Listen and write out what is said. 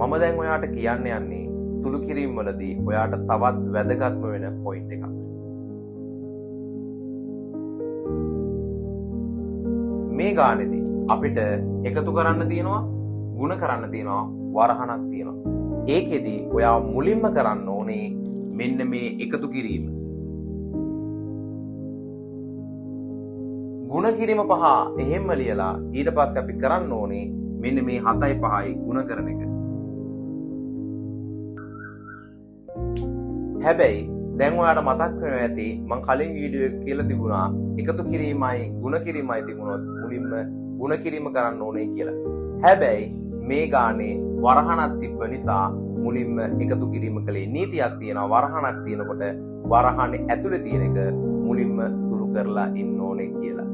මම දැන් ඔයාට කියන්න යන්නේ සුළු කිරීම වලදී ඔයාට තවත් වැදගත්ම වෙන පොයින්ට් එකක්. මේ ගානේදී අපිට එකතු කරන්න තියෙනවා, ಗುಣ කරන්න තියෙනවා, වරහණක් තියෙනවා. ඒකෙදි ඔයා මුලින්ම කරන්න ඕනේ මෙන්න මේ එකතු කිරීම. ಗುಣ කිරීම පහ එහෙම්ම ලියලා ඊට පස්සේ අපි කරන්න ඕනේ මෙන්න මේ 7යි 5යි ಗುಣ කරන එක. හැබැයි දැන් ඔයාලට මතක් වෙනවා ඇති මම කලින් වීඩියෝ එක කියලා තිබුණා එකතු කිරීමයි ಗುಣ කිරීමයි තිබුණොත් මුලින්ම ಗುಣ කිරීම කරන්න ඕනේ කියලා. හැබැයි මේ ගානේ වරහණක් තිබ්බ නිසා මුලින්ම එකතු කිරීම කලේ. නීතියක් තියෙනවා, වරහණක් තියෙනකොට වරහනේ ඇතුලේ තියෙන එක මුලින්ම සුළු කරලා ඉන්න ඕනේ කියලා.